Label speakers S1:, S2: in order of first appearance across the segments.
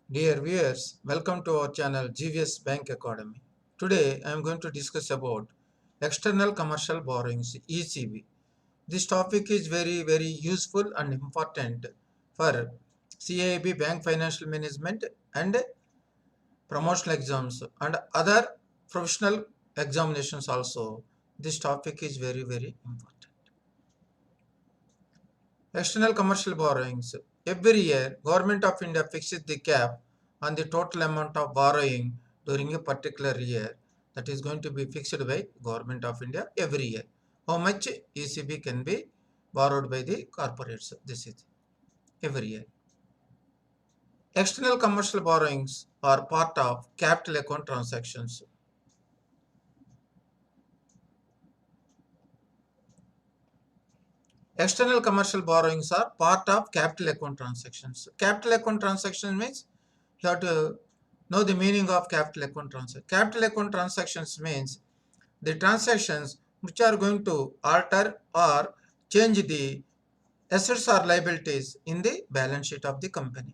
S1: Dear viewers, welcome to our channel GVS Bank Academy. Today I am going to discuss about external commercial borrowings ECB. This topic is very useful and important for CIB Bank Financial Management and promotional exams and other professional examinations also. This topic is very important. External commercial borrowings. Every year, Government of India fixes the cap on the total amount of borrowing during a particular year. That is going to be fixed by Government of India every year. How much ECB can be borrowed by the corporates? This is every year. External commercial borrowings are part of capital account transactions. External commercial borrowings are part of capital account transactions. Capital account transaction means you have to know the meaning of capital account transaction. Capital account transactions means the transactions which are going to alter or change the assets or liabilities in the balance sheet of the company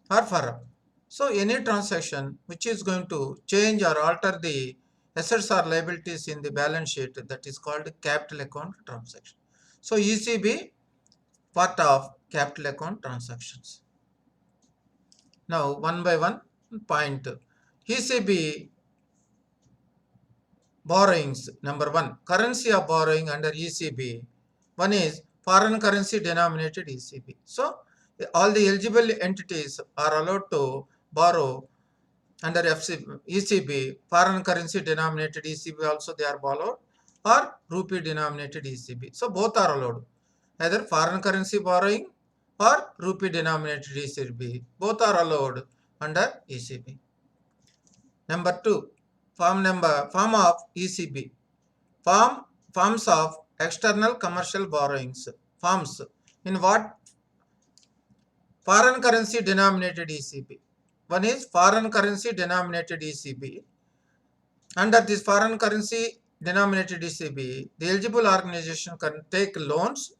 S1: or firm. So any transaction which is going to change or alter the assets or liabilities in the balance sheet, that is called capital account transaction. So ECB part of capital account transactions. Now one by one point. ECB borrowings. Number one, currency of borrowing under ECB. One is foreign currency denominated ECB. So all the eligible entities are allowed to borrow under ECB. Foreign currency denominated ECB also they are borrowed, or rupee denominated ECB. So both are allowed. Either foreign currency borrowing or rupee denominated ECB. Both are allowed under ECB. Number two, form of ECB. Forms of external commercial borrowings. Forms. In what? Foreign currency denominated ECB. One is foreign currency denominated ECB. Under this foreign currency denominated ECB, the eligible organization can take loans,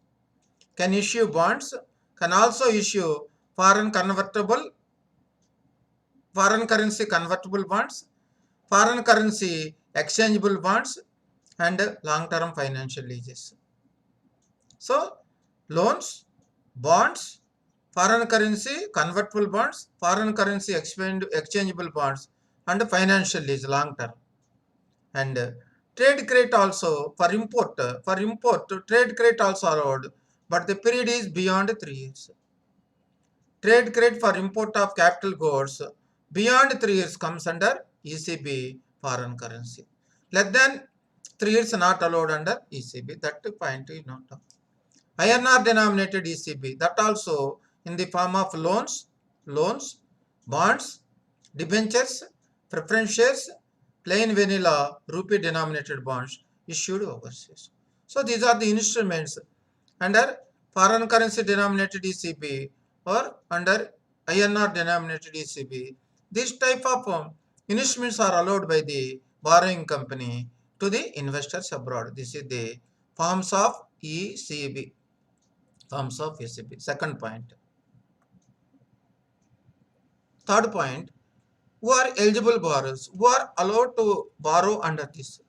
S1: can issue bonds, can also issue foreign currency convertible bonds, foreign currency exchangeable bonds, and long-term financial leases. So, loans, bonds, foreign currency convertible bonds, foreign currency exchangeable bonds, and financial lease long-term. And trade credit also for import. Trade credit also allowed, but the period is beyond 3 years. Trade credit for import of capital goods beyond 3 years comes under ECB foreign currency. Less than 3 years not allowed under ECB. That point is not. INR denominated ECB, that also in the form of loans, bonds, debentures, preference shares, plain vanilla rupee denominated bonds issued overseas. So these are the instruments under foreign currency denominated ECB or under INR denominated ECB. This type of instruments are allowed by the borrowing company to the investors abroad. This is the forms of ECB. Forms of ECB. Second point. Third point, who are eligible borrowers, who are allowed to borrow under this.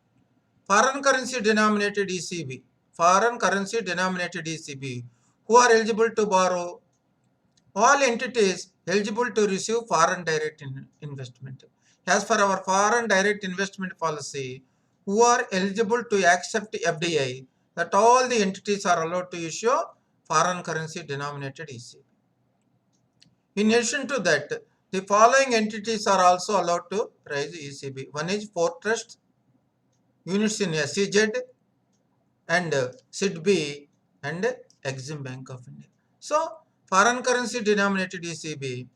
S1: Foreign currency denominated ECB. Foreign currency denominated ECB. Who are eligible to borrow? All entities eligible to receive foreign direct investment. As per our foreign direct investment policy, who are eligible to accept FDI, that all the entities are allowed to issue foreign currency denominated ECB. In addition to that, the following entities are also allowed to raise ECB. One is Port Trust, units in SEZ, and SIDB, and Exim Bank of India. So, foreign currency denominated ECB.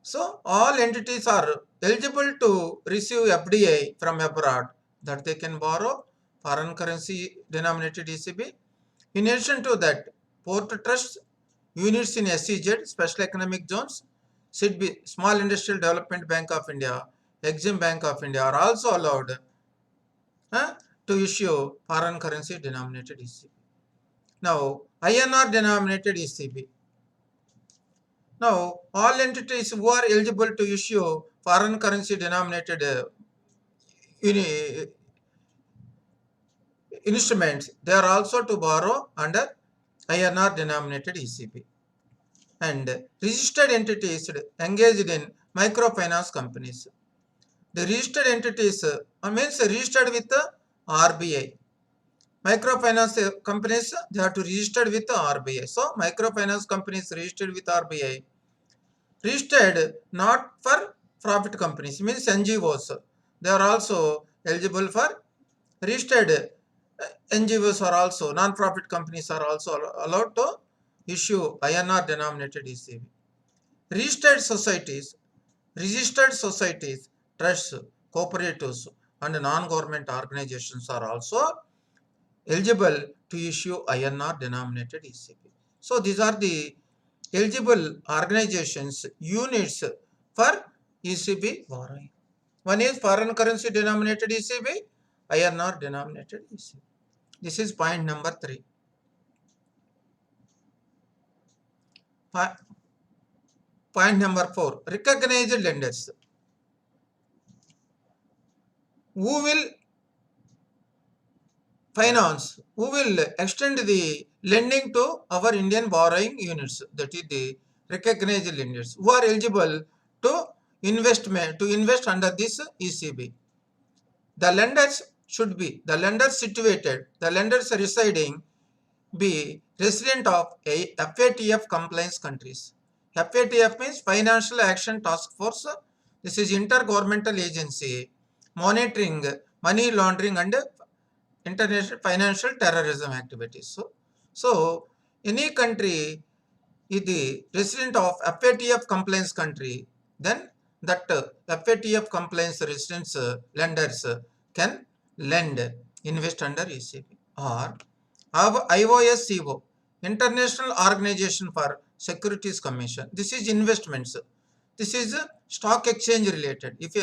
S1: So, all entities are eligible to receive FDI from abroad, that they can borrow foreign currency denominated ECB. In addition to that, Port Trust, units in SEZ, Special Economic Zones, SIDB, Small Industrial Development Bank of India, Exim Bank of India are also allowed to issue foreign currency denominated ECB. Now, INR denominated ECB. Now, all entities who are eligible to issue foreign currency denominated instruments, they are also to borrow under INR denominated ECB. And registered entities engaged in microfinance companies. The registered entities means registered with the RBI. Microfinance companies, they have to register with the RBI. So microfinance companies registered with RBI, registered not for profit companies, means NGOs. They are also eligible for registered. NGOs are also, non-profit companies are also allowed to issue INR denominated ECB. Registered societies, trusts, cooperatives, and non-government organizations are also eligible to issue INR denominated ECB. So these are the eligible organizations, units for ECB borrowing. One is foreign currency denominated ECB, INR denominated ECB. This is point number 3. Point number 4, recognized lenders. Who will finance, who will extend the lending to our Indian borrowing units, that is the recognized lenders, who are eligible to invest under this ECB. The lenders should be the lenders residing be resident of a FATF compliance countries. FATF means Financial Action Task Force. This is intergovernmental agency monitoring money laundering and international financial terrorism activities. So any country is the resident of FATF compliance country, then that FATF compliance residents lenders can lend, invest under ECB. Or IOSCO, International Organization for Securities Commission. This is investments. This is stock exchange related. If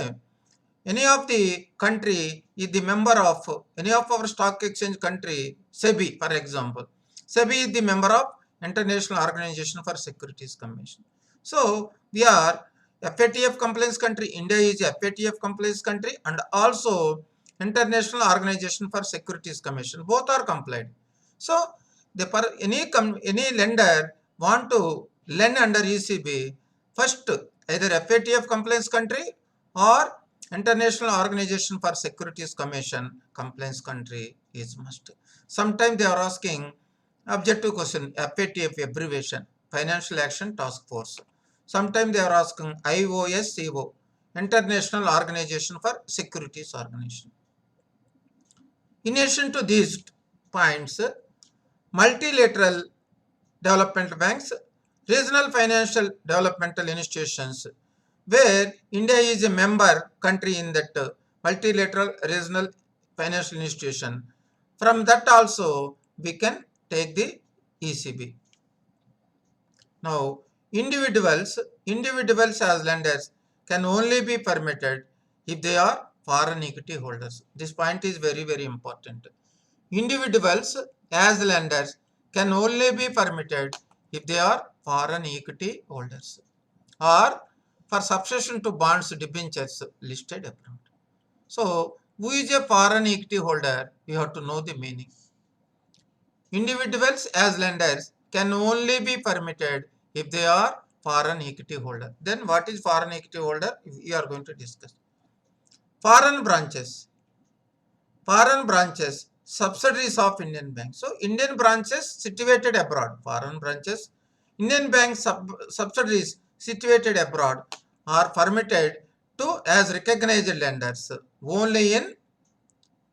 S1: any of the country is the member of any of our stock exchange country, SEBI for example, SEBI is the member of International Organization for Securities Commission. So we are FATF compliance country. India is a FATF compliance country and also International Organization for Securities Commission. Both are complied. So any lender want to lend under ECB, first either FATF compliance country or International Organization for Securities Commission compliance country is must. Sometimes they are asking objective question, FATF abbreviation, Financial Action Task Force. Sometimes they are asking IOSCO, International Organization for Securities Organization. In addition to these points, multilateral development banks, regional financial developmental institutions, where India is a member country in that multilateral regional financial institution. From that also we can take the ECB. Now, individuals as lenders can only be permitted if they are foreign equity holders. This point is very, very important. Individuals as lenders can only be permitted if they are foreign equity holders or for subscription to bonds debentures listed abroad. So, who is a foreign equity holder? You have to know the meaning. Individuals as lenders can only be permitted if they are foreign equity holder. Then what is foreign equity holder? We are going to discuss. Foreign branches, subsidiaries of Indian banks. So Indian branches situated abroad, foreign branches, Indian bank subsidiaries situated abroad are permitted to as recognized lenders only in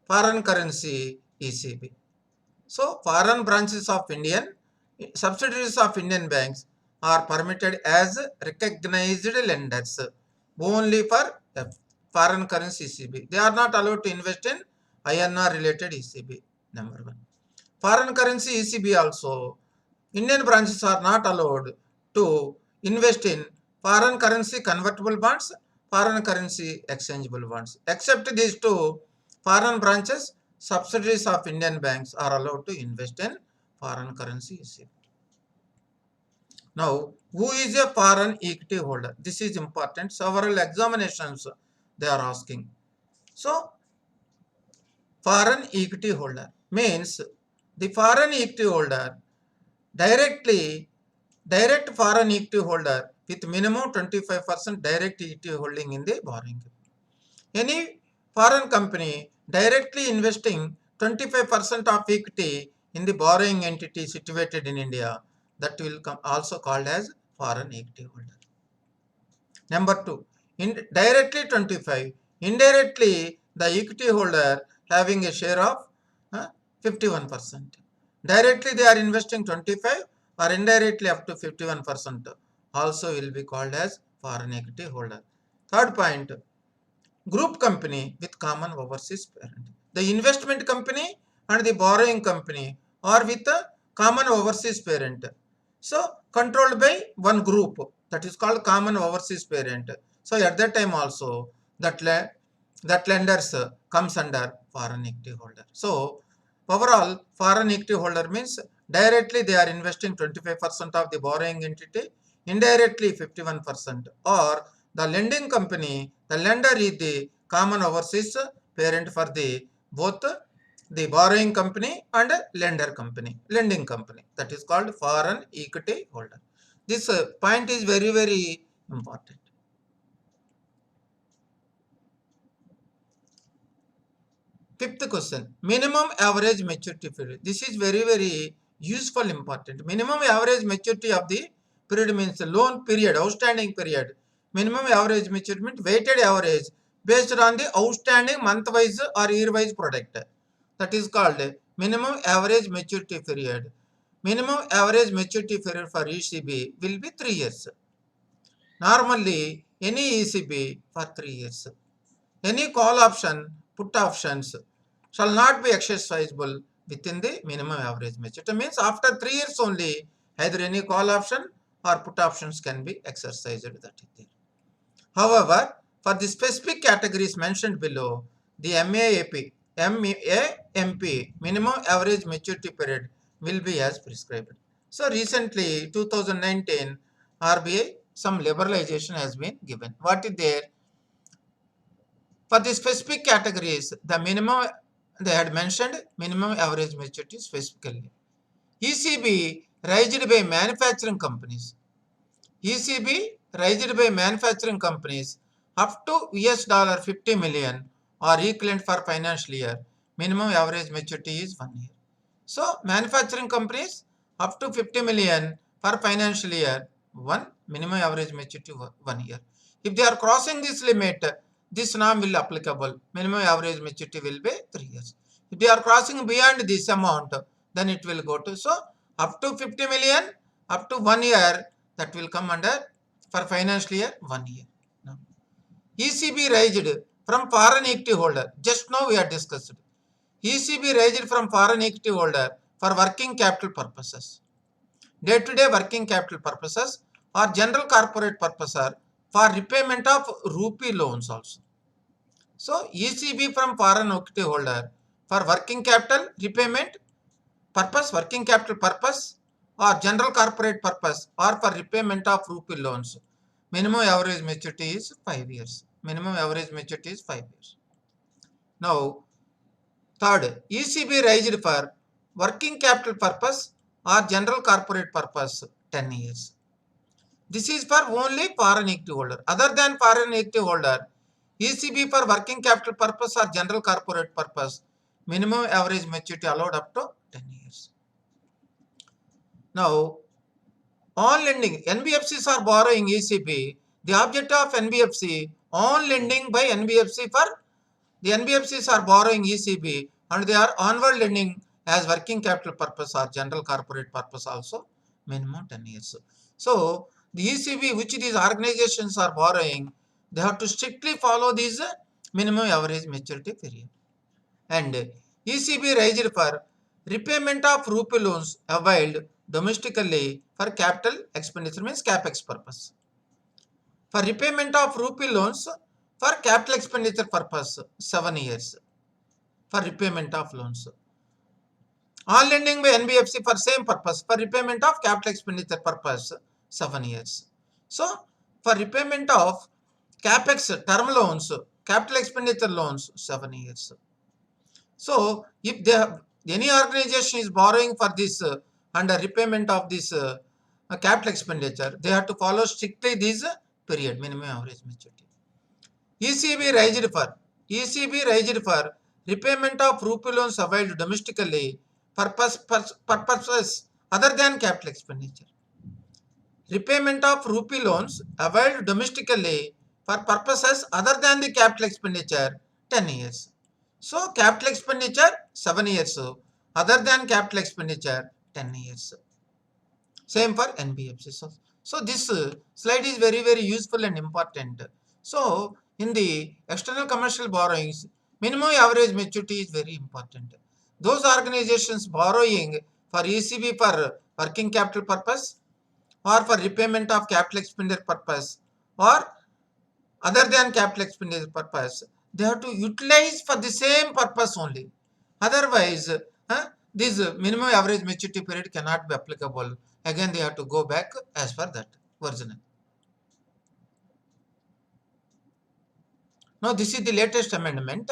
S1: foreign currency ECB. So foreign branches of subsidiaries of Indian banks are permitted as recognized lenders only for foreign currency ECB. They are not allowed to invest in INR related ECB. Number 1. Foreign currency ECB also, Indian branches are not allowed to invest in foreign currency convertible bonds, foreign currency exchangeable bonds. Except these two, foreign branches, subsidiaries of Indian banks are allowed to invest in foreign currency ECB. Now, Who is a foreign equity holder? This is important. Several examinations they are asking. So, foreign equity holder means the foreign equity holder direct foreign equity holder with minimum 25% direct equity holding in the borrowing. Any foreign company directly investing 25% of equity in the borrowing entity situated in India, that will come also called as foreign equity holder. Number two, directly 25, indirectly the equity holder having a share of 51%. Directly they are investing 25 or indirectly up to 51% also will be called as foreign equity holder. Third point, group company with common overseas parent. The investment company and the borrowing company are with a common overseas parent. So controlled by one group, that is called common overseas parent. So at that time also that lenders comes under foreign equity holder. So overall foreign equity holder means directly they are investing 25% of the borrowing entity, indirectly 51%, or the lending company, the lender is the common overseas parent for the both the borrowing company and lender company, lending company. That is called foreign equity holder. This point is very, very important. Fifth question, minimum average maturity period. This is very, very useful, important. Minimum average maturity of the period means loan period, outstanding period. Minimum average maturity means weighted average based on the outstanding month-wise or year-wise product. That is called minimum average maturity period. Minimum average maturity period for ECB will be 3 years. Normally, any ECB for 3 years. Any call option, put options shall not be exercisable within the minimum average maturity. It means after 3 years only, either any call option or put options can be exercised. That is there. However, for the specific categories mentioned below, the MAMP, minimum average maturity period, will be as prescribed. So recently, 2019, RBI, some liberalization has been given. What is there? For the specific categories, the minimum, they had mentioned minimum average maturity specifically. ECB raised by manufacturing companies. ECB raised by manufacturing companies up to $50 million or equivalent for financial year. Minimum average maturity is 1 year. So manufacturing companies up to 50 million per financial year, one minimum average maturity 1 year. If they are crossing this limit, this norm will applicable. Minimum average maturity will be 3 years. If they are crossing beyond this amount, then it will go to, so up to 50 million, up to 1 year, that will come under for financial year 1 year. Now, ECB raised from foreign equity holder. Just now we are discussed. ECB raised from foreign equity holder for working capital purposes, day-to-day working capital purposes, or general corporate purposes for repayment of rupee loans also. So ECB from foreign equity holder for working capital repayment purpose, working capital purpose, or general corporate purpose, or for repayment of rupee loans. Minimum average maturity is 5 years. Minimum average maturity is 5 years. Now, third, ECB raised for working capital purpose or general corporate purpose 10 years. This is for only foreign equity holder. Other than foreign equity holder, ECB for working capital purpose or general corporate purpose, minimum average maturity allowed up to 10 years. Now, on lending, NBFCs are borrowing ECB. The object of NBFC, on lending by NBFC for the NBFCs are borrowing ECB and they are onward lending as working capital purpose or general corporate purpose also minimum 10 years. So the ECB which these organizations are borrowing, they have to strictly follow these minimum average maturity period. And ECB raised for repayment of rupee loans availed domestically for capital expenditure, means capex purpose. For repayment of rupee loans for capital expenditure purpose 7 years for repayment of loans. On lending by NBFC for same purpose for repayment of capital expenditure purpose 7 years. So for repayment of capex term loans, capital expenditure loans, 7 years. So if they have, any organization is borrowing for this under repayment of this capital expenditure, they have to follow strictly this period, minimum average maturity. ECB raised for repayment of rupee loans availed domestically purposes other than capital expenditure. Repayment of rupee loans availed domestically for purposes other than the capital expenditure, 10 years. So capital expenditure 7 years, other than capital expenditure 10 years. Same for NBFCs. So this slide is very useful and important. So in the external commercial borrowings, minimum average maturity is very important. Those organizations borrowing for ECB for working capital purpose or for repayment of capital expenditure purpose or other than capital expenditure purpose, they have to utilize for the same purpose only. Otherwise, this minimum average maturity period cannot be applicable. Again, they have to go back as per that original. Now, this is the latest amendment.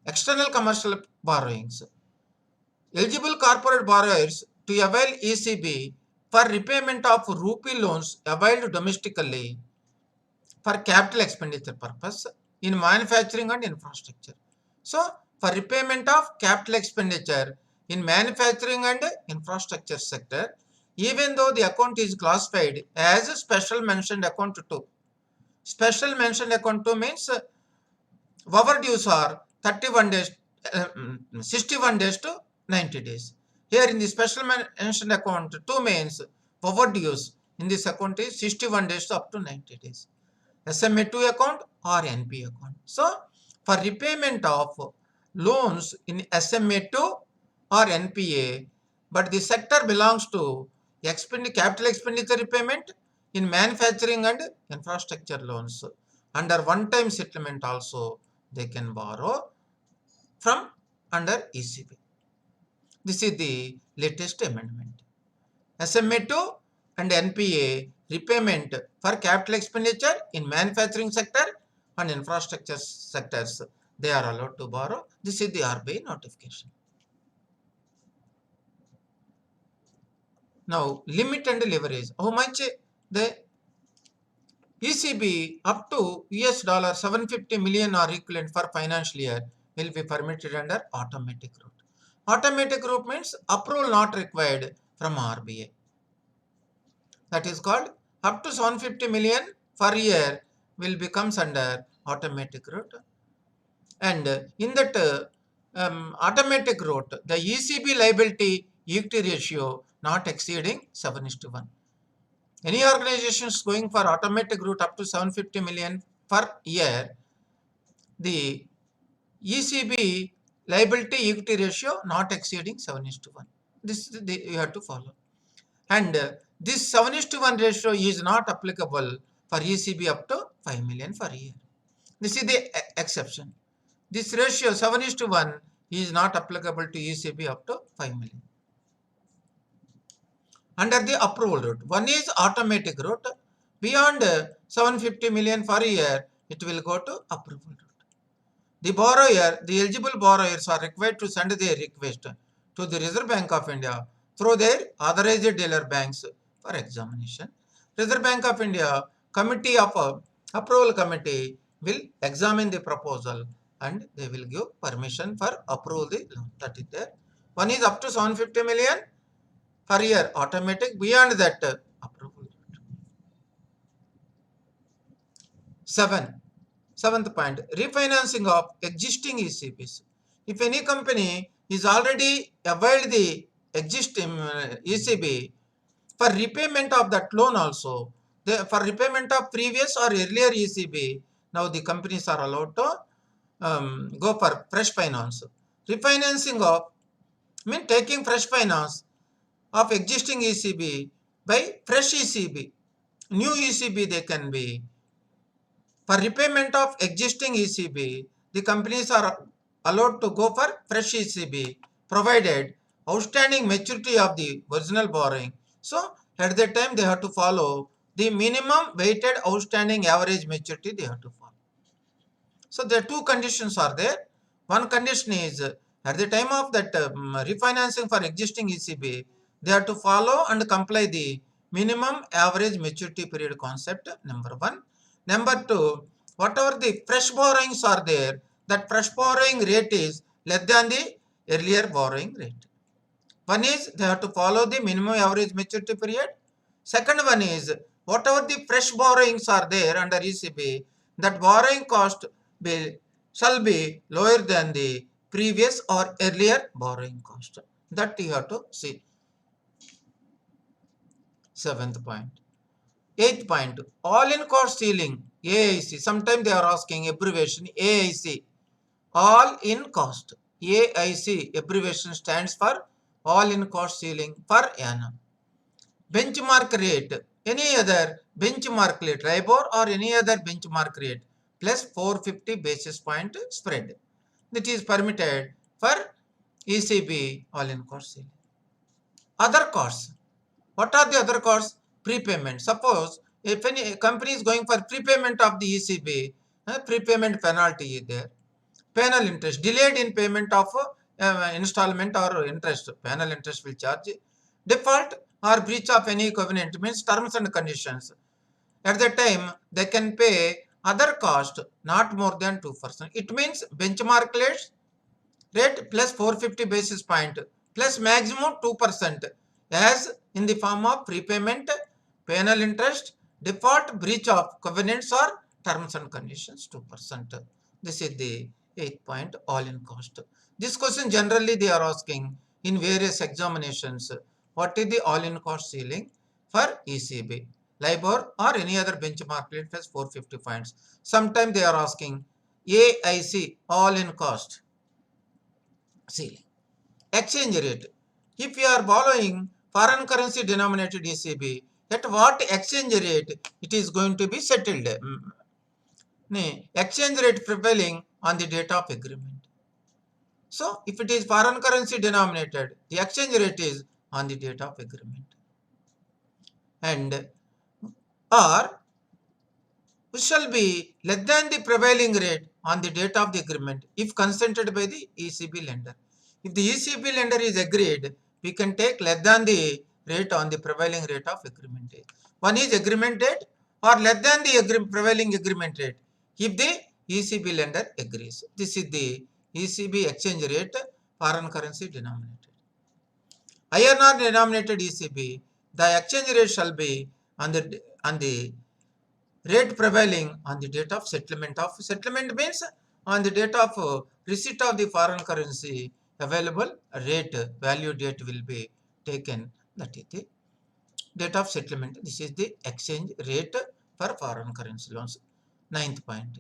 S1: External commercial borrowings. Eligible corporate borrowers to avail ECB for repayment of rupee loans availed domestically for capital expenditure purpose in manufacturing and infrastructure. So, for repayment of capital expenditure in manufacturing and infrastructure sector, even though the account is classified as a special mentioned account 2. Special mentioned account 2 means overdues are 31 days, 61 days to 90 days. Here in the special mentioned account 2 means overdues in this account is 61 days to up to 90 days. SMA2 account or NP account. So, for repayment of loans in SMA2 or NPA, but the sector belongs to capital expenditure repayment in manufacturing and infrastructure loans. Under one-time settlement also, they can borrow from under ECB. This is the latest amendment. SMA2 and NPA repayment for capital expenditure in manufacturing sector and infrastructure sectors, they are allowed to borrow. This is the RBI notification. Now, limit and leverage. How much the ECB up to $750 million or equivalent for financial year will be permitted under automatic route. Automatic route means approval not required from RBI. That is called up to 750 million per year will becomes under automatic route. And in that automatic route, the ECB liability equity ratio not exceeding 7:1. Any organizations going for automatic route up to 750 million per year, the ECB liability equity ratio not exceeding 7:1. This you have to follow. And this 7:1 ratio is not applicable for ECB up to 5 million per year. This is the exception. This ratio 7:1 is not applicable to ECB up to 5 million. Under the approval route, one is automatic route. Beyond 750 million per year, it will go to approval route. The eligible borrowers are required to send their request to the Reserve Bank of India through their authorized dealer banks for examination. Reserve Bank of India approval committee will examine the proposal and they will give permission for approve the loan. That is there. One is up to 750 million per year automatic. Beyond that approval. Seventh point, refinancing of existing ECBs. If any company is already availed the existing ECB for repayment of that loan also, for repayment of previous or earlier ECB, now the companies are allowed to go for fresh finance. Refinancing of mean taking fresh finance of existing ECB by fresh ECB. New ECB they can be. For repayment of existing ECB, the companies are allowed to go for fresh ECB provided outstanding maturity of the original borrowing. So, at that time they have to follow the minimum weighted outstanding average maturity they have to follow. So there are two conditions are there. One condition is at the time of that refinancing for existing ECB, they have to follow and comply the minimum average maturity period concept, number one. Number two, whatever the fresh borrowings are there, that fresh borrowing rate is less than the earlier borrowing rate. One is they have to follow the minimum average maturity period. Second one is whatever the fresh borrowings are there under ECB, that borrowing cost shall be lower than the previous or earlier borrowing cost. That you have to see. Seventh point. Eighth point, all-in cost ceiling, AIC. Sometimes they are asking abbreviation AIC. All-in cost. AIC abbreviation stands for all-in cost ceiling per annum. Benchmark rate, any other benchmark rate, LIBOR or any other benchmark rate plus 450 basis point spread. That is permitted for ECB all-in cost ceiling. Other costs. What are the other costs? Prepayment. Suppose if any company is going for prepayment of the ECB, prepayment penalty is there. Penal interest, delayed in payment of installment or interest, penal interest will charge. Default or breach of any covenant means terms and conditions. At that time, they can pay other cost not more than 2%. It means benchmark rate plus 450 basis point plus maximum 2% as in the form of prepayment, penal interest, default, breach of covenants or terms and conditions 2%. This is the 8th point, all-in cost. This question generally they are asking in various examinations. What is the all-in cost ceiling for ECB, LIBOR or any other benchmark rate plus 450 points. Sometimes they are asking AIC, all-in cost ceiling. Exchange rate. If you are borrowing foreign currency denominated ECB, at what exchange rate it is going to be settled? Exchange rate prevailing on the date of agreement. So, if it is foreign currency denominated, the exchange rate is on the date of agreement. And or which shall be less than the prevailing rate on the date of the agreement if consented by the ECB lender. If the ECB lender is agreed, we can take less than the rate on the prevailing rate of agreement date. One is agreement date or less than the prevailing agreement rate if the ECB lender agrees. This is the ECB exchange rate, foreign currency denominated. INR denominated ECB, the exchange rate shall be on the rate prevailing on the date of settlement. Settlement means on the date of receipt of the foreign currency, available rate, value date will be taken. That is the date of settlement. This is the exchange rate for foreign currency loans. 9th point.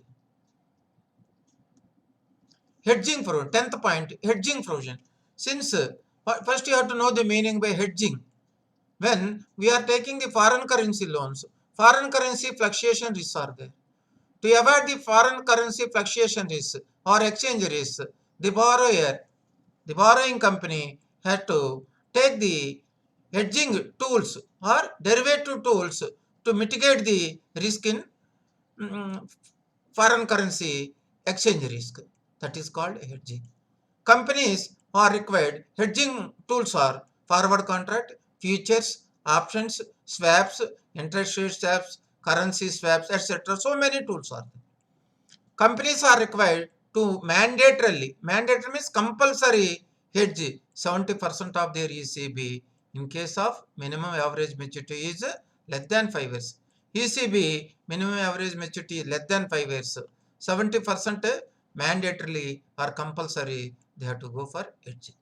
S1: Hedging provision. 10th point, hedging provision. Since first you have to know the meaning by hedging. When we are taking the foreign currency loans, foreign currency fluctuation risks are there. To avoid the foreign currency fluctuation risk or exchange risk, the borrowing company had to take the hedging tools or derivative tools to mitigate the risk in foreign currency exchange risk. That is called hedging. Companies are required. Hedging tools are forward contract, futures, options, swaps, interest rate swaps, currency swaps, etc. So many tools are there. Companies are required to mandatory means compulsory hedge 70% of their ECB in case of minimum average maturity is less than 5 years. ECB minimum average maturity is less than 5 years. 70% mandatorily or compulsory they have to go for hedging.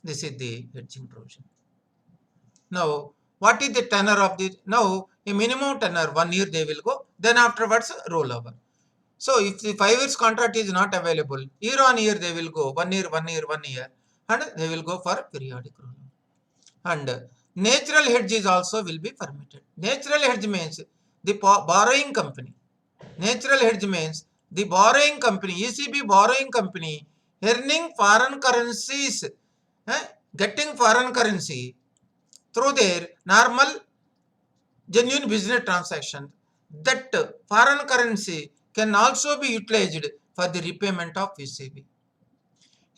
S1: This is the hedging provision. Now, what is the tenor of the, now a minimum tenor 1 year they will go, then afterwards rollover. So, if the 5 years contract is not available, year on year they will go 1 year, 1 year, 1 year and they will go for periodic rollover. And natural hedges also will be permitted. Natural hedge means the borrowing company. Natural hedge means the borrowing company, ECB borrowing company earning foreign currencies, getting foreign currency through their normal genuine business transaction, that foreign currency can also be utilized for the repayment of ECB.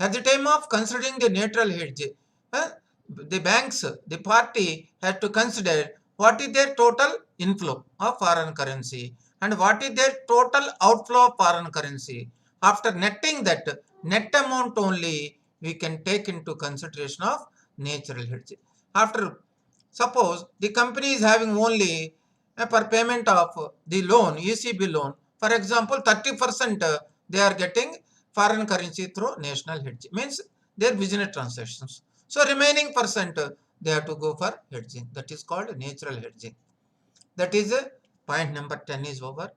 S1: At the time of considering the natural hedge, uh, the banks, the party had to consider what is their total inflow of foreign currency and what is their total outflow of foreign currency. After netting that net amount only, we can take into consideration of natural hedge. After, suppose the company is having only per payment of the loan, ECB loan, for example, 30% they are getting foreign currency through national hedge, means their business transactions. So remaining percent they have to go for hedging. That is called natural hedging. That is point number 10 is over.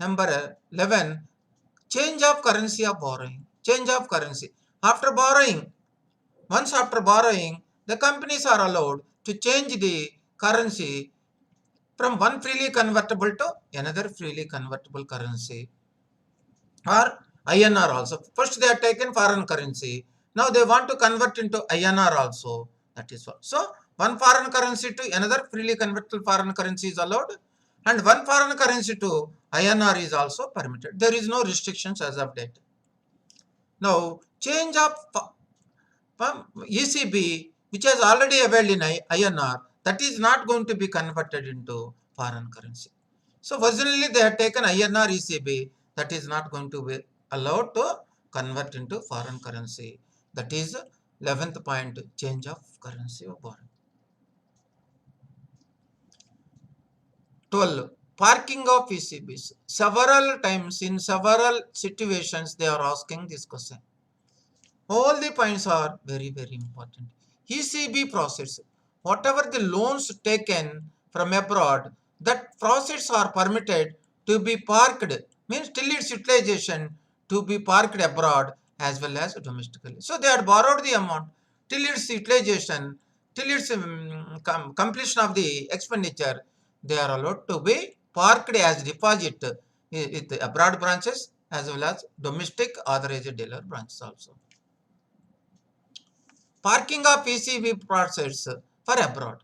S1: Number 11, change of currency of borrowing. Change of currency. After borrowing, once after borrowing, the companies are allowed to change the currency from one freely convertible to another freely convertible currency, or INR also. First they are taken foreign currency. Now they want to convert into INR also. That is what. So one foreign currency to another freely convertible foreign currency is allowed, and one foreign currency to INR is also permitted. There is no restrictions as of date. Now change of ECB, which has already availed in INR, that is not going to be converted into foreign currency. So originally they had taken INR ECB, that is not going to be allowed to convert into foreign currency. That is 11th point, change of currency of borrowing. 12. Parking of ECBs. Several times in several situations they are asking this question. All the points are very, very important. ECB process, whatever the loans taken from abroad, that process are permitted to be parked, means till its utilization to be parked abroad as well as domestically. So they had borrowed the amount till its utilization, till its completion of the expenditure, they are allowed to be parked as deposit with abroad branches as well as domestic authorized dealer branches also. Parking of ECB projects for abroad.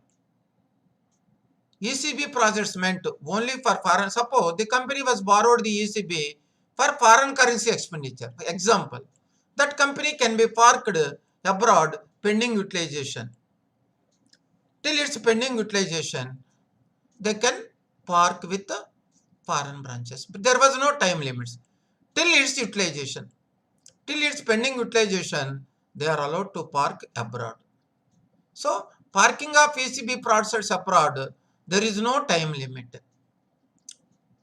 S1: ECB projects meant only for foreign. Suppose the company was borrowed the ECB for foreign currency expenditure. Example, that company can be parked abroad pending utilization. Till its pending utilization, they can park with the foreign branches. But there was no time limits. Till its utilization, till its pending utilization, they are allowed to park abroad. So parking of ECB projects abroad, there is no time limit.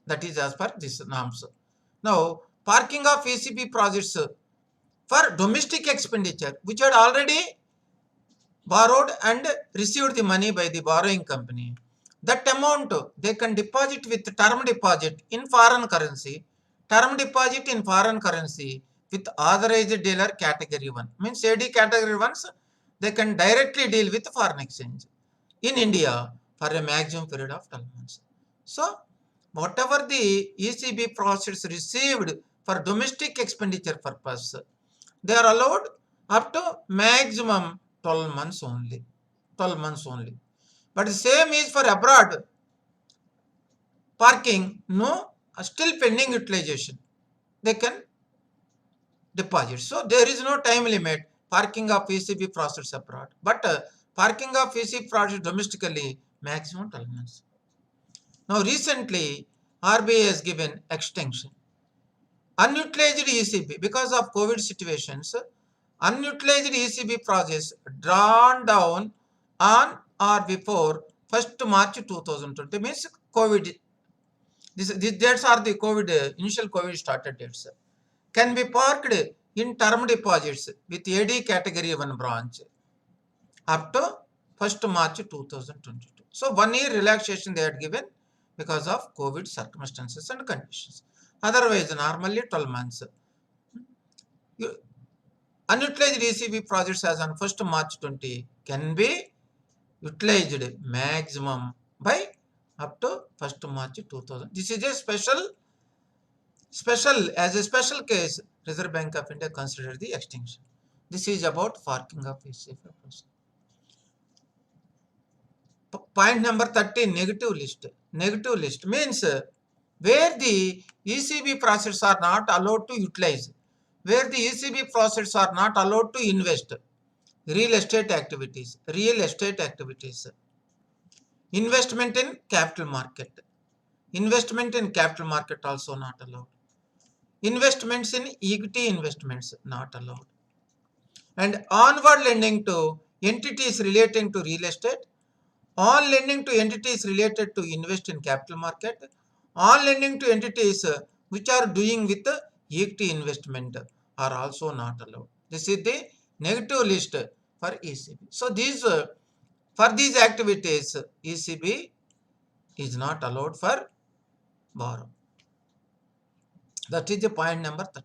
S1: That is as per this norms. Now parking of ECB projects for domestic expenditure, which had already borrowed and received the money by the borrowing company, that amount they can deposit with term deposit in foreign currency, term deposit in foreign currency with authorized dealer category 1. Means AD category 1s, they can directly deal with foreign exchange in India for a maximum period of 12 months. So whatever the ECB process received for domestic expenditure purpose, they are allowed up to maximum 12 months only. 12 months only. But the same is for abroad parking, no, still pending utilization. They can deposit. So there is no time limit parking of ECB process abroad. But parking of ECB process domestically maximum 12 months. Now recently RBI has given extension. Unutilized ECB, because of COVID situations, unutilized ECB process drawn down on or before 1st March 2020, means COVID. These dates are the COVID, initial COVID started dates. Can be parked in term deposits with AD category 1 branch up to 1st March 2022. So 1 year relaxation they had given because of COVID circumstances and conditions. Otherwise, normally 12 months. Unutilized ECB projects as on 1st March 20 can be utilized maximum by up to 1st March 2000. This is a special case, Reserve Bank of India considered the extinction. This is about parking of ECB process. Point number 30, negative list. Negative list means where the ECB process are not allowed to utilize, where the ECB process are not allowed to invest. Real estate activities, investment in capital market, also not allowed, investments in equity investments not allowed, and onward lending to entities relating to real estate, on lending to entities related to invest in capital market, on lending to entities which are doing with equity investment are also not allowed. This is the negative list for ECB. So these for these activities ECB is not allowed for borrow. That is the point number 30.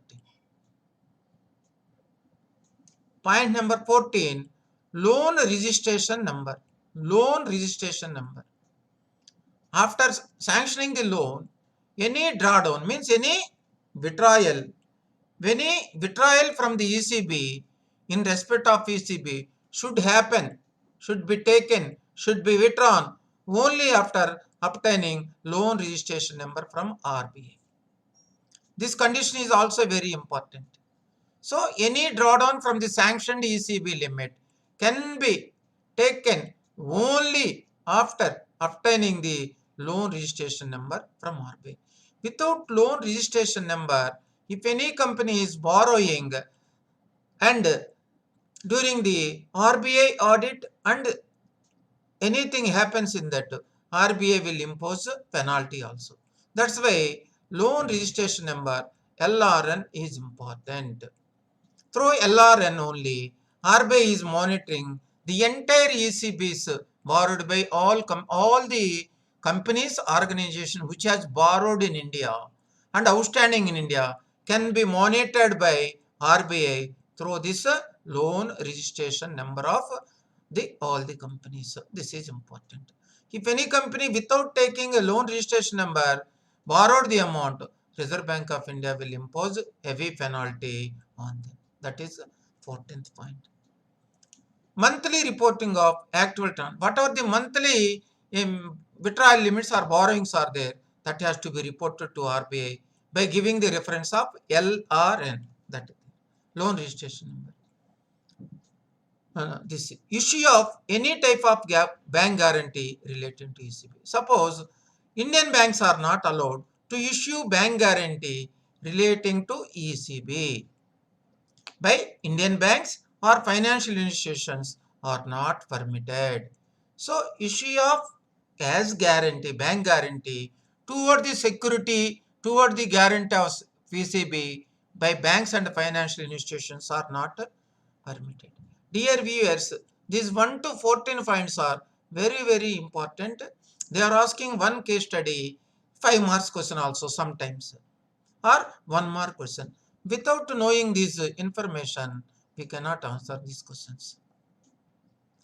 S1: Point number 14, loan registration number. Loan registration number. After sanctioning the loan, any drawdown means any withdrawal, any withdrawal from the ECB in respect of ECB should happen, should be taken, should be withdrawn only after obtaining loan registration number from RBI. This condition is also very important. So any drawdown from the sanctioned ECB limit can be taken only after obtaining the loan registration number from RBI. Without loan registration number, if any company is borrowing and during the RBI audit and anything happens in that, RBI will impose penalty also. That's why loan registration number LRN is important. Through LRN only, RBI is monitoring the entire ECBs borrowed by all the companies, organizations which has borrowed in India and outstanding in India can be monitored by RBI through this loan registration number of all the companies. This is important. If any company without taking a loan registration number borrowed the amount, Reserve Bank of India will impose heavy penalty on them. That is 14th point. Monthly reporting of actual turn. Whatever the monthly withdrawal limits or borrowings are there, that has to be reported to RBI by giving the reference of LRN, that is loan registration number. This issue of any type of bank guarantee relating to ECB. Suppose Indian banks are not allowed to issue bank guarantee relating to ECB. By Indian banks or financial institutions are not permitted. So issue of as guarantee, bank guarantee toward the security, toward the guarantee of ECB by banks and financial institutions are not permitted. Dear viewers, these 1 to 14 points are very important. They are asking one case study, 5 marks question also sometimes, or 1 mark question. Without knowing this information, we cannot answer these questions.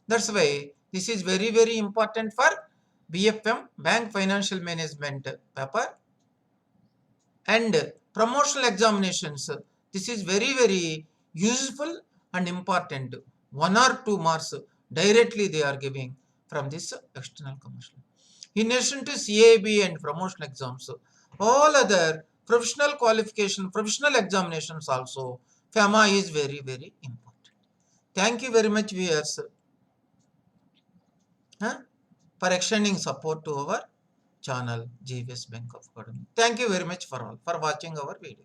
S1: That's why this is very important for BFM, Bank Financial Management paper, and promotional examinations. This is very useful and important. 1 or 2 marks directly they are giving from this external commercial. In addition to CAB and promotional exams, all other professional qualification, professional examinations also, FEMA is very important. Thank you very much viewers for extending support to our channel GVS Bank of Academy. Thank you very much for all for watching our video.